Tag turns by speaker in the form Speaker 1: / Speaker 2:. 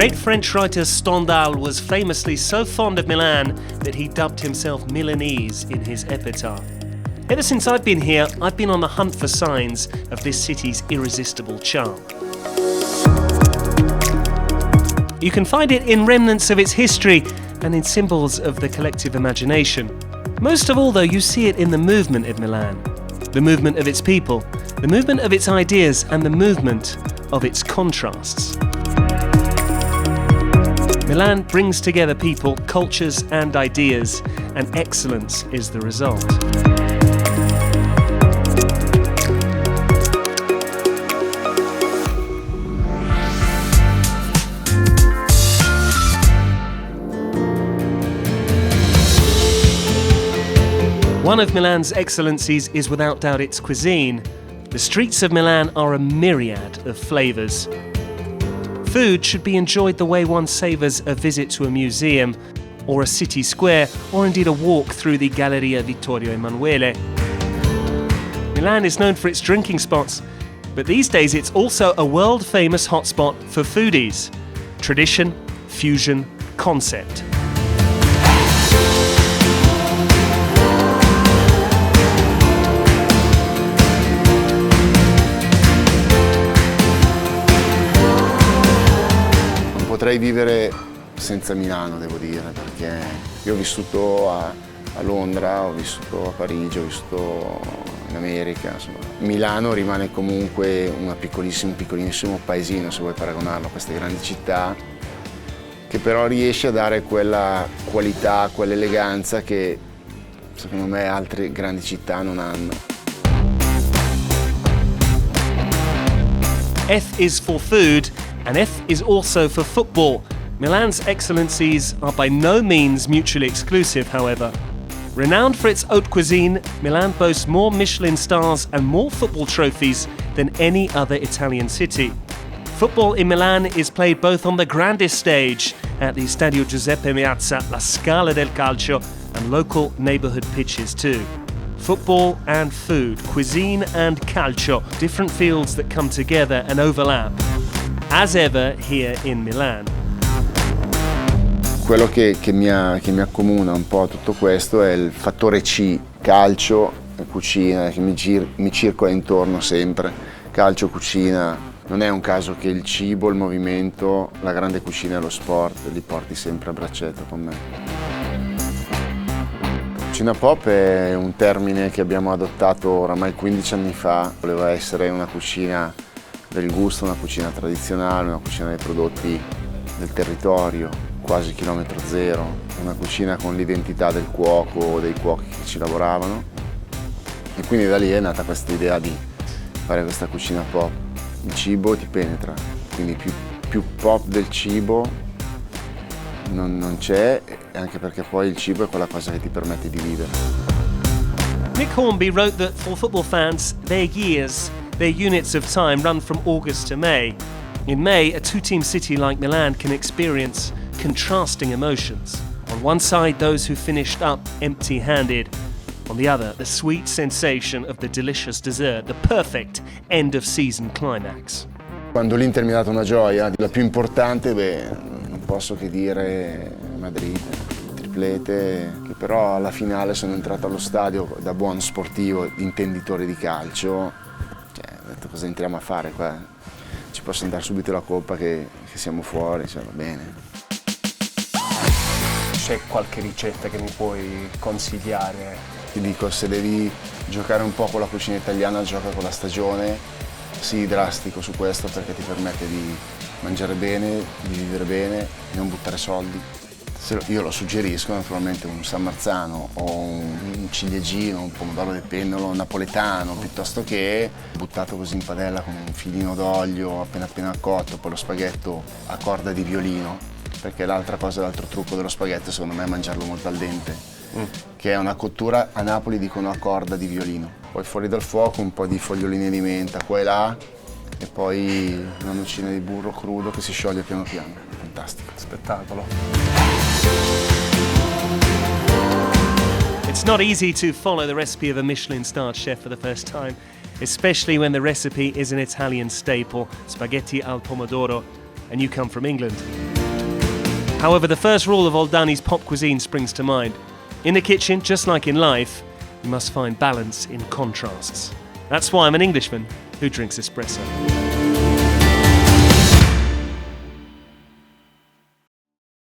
Speaker 1: great French writer Stendhal was famously so fond of Milan that he dubbed himself Milanese in his epitaph. Ever since I've been here, I've been on the hunt for signs of this city's irresistible charm. You can find it in remnants of its history and in symbols of the collective imagination. Most of all, though, you see it in the movement of Milan, the movement of its people, the movement of its ideas, and the movement of its contrasts. Milan brings together people, cultures, and ideas, and excellence is the result. One of Milan's excellencies is without doubt its cuisine. The streets of Milan are a myriad of flavours. Food should be enjoyed the way one savours a visit to a museum, or a city square, or indeed a walk through the Galleria Vittorio Emanuele. Milan is known for its drinking spots, but these days it's also a world-famous hotspot for foodies. Tradition, fusion, concept.
Speaker 2: Potrei vivere senza Milano, devo dire, perché io ho vissuto a Londra, ho vissuto a Parigi, ho vissuto in America, insomma. Milano rimane comunque un piccolissimo paesino, se vuoi paragonarlo a queste grandi città, che però riesce a dare quella qualità, quell'eleganza che secondo me altre grandi città non hanno.
Speaker 1: F is for food, and F is also for football. Milan's excellencies are by no means mutually exclusive, however. Renowned for its haute cuisine, Milan boasts more Michelin stars and more football trophies than any other Italian city. Football in Milan is played both on the grandest stage at the Stadio Giuseppe Meazza, La Scala del Calcio, and local neighbourhood pitches too. Football and food, cuisine and calcio, different fields that come together and overlap, as ever here in Milan.
Speaker 2: Quello che mi accomuna un po' a tutto questo è il fattore C, calcio e cucina, che mi circola intorno sempre. Calcio, cucina, non è un caso che il cibo, il movimento, la grande cucina e lo sport li porti sempre a braccetto con me. Cucina pop è un termine che abbiamo adottato oramai 15 anni fa. Voleva essere una cucina del gusto, una cucina tradizionale, una cucina dei prodotti del territorio, quasi chilometro zero, una cucina con l'identità del cuoco o dei cuochi che ci lavoravano. E quindi da lì è nata questa idea di fare questa cucina pop. Il cibo ti penetra, quindi più pop del cibo non c'è, anche perché poi il cibo è quella cosa che ti permette di vivere.
Speaker 1: Nick Hornby wrote that for football fans, their years, their units of time run from August to May. In May, a two-team city like Milan can experience contrasting emotions. On one side, those who finished up empty-handed. On the other, the sweet sensation of the delicious dessert, the perfect end-of-season climax.
Speaker 2: Quando l'Inter mi ha dato una gioia, la più importante, non posso che dire Madrid, triplete, che però alla finale sono entrato allo stadio da buon sportivo, intenditore di calcio, ho detto cosa entriamo a fare qua? Ci posso andare subito la coppa che siamo fuori, va bene.
Speaker 3: C'è qualche ricetta che mi puoi consigliare?
Speaker 2: Ti dico, se devi giocare un po' con la cucina italiana, gioca con la stagione. Sii drastico su questo perché ti permette di mangiare bene, di vivere bene, di non buttare soldi. Io lo suggerisco naturalmente un San Marzano o un ciliegino, un pomodoro del pennolo napoletano, piuttosto che buttato così in padella con un filino d'olio appena cotto, poi lo spaghetto a corda di violino, perché l'altro trucco dello spaghetto secondo me è mangiarlo molto al dente, che è una cottura, a Napoli dicono a corda di violino. Poi fuori dal fuoco un po' di foglioline di menta qua e là e poi una nocina di burro crudo che si scioglie piano piano. Fantastico.
Speaker 3: Spettacolo.
Speaker 1: It's not easy to follow the recipe of a Michelin-starred chef for the first time, especially when the recipe is an Italian staple, spaghetti al pomodoro, and you come from England. However, the first rule of Oldani's pop cuisine springs to mind. In the kitchen, just like in life, you must find balance in contrasts. That's why I'm an Englishman who drinks espresso.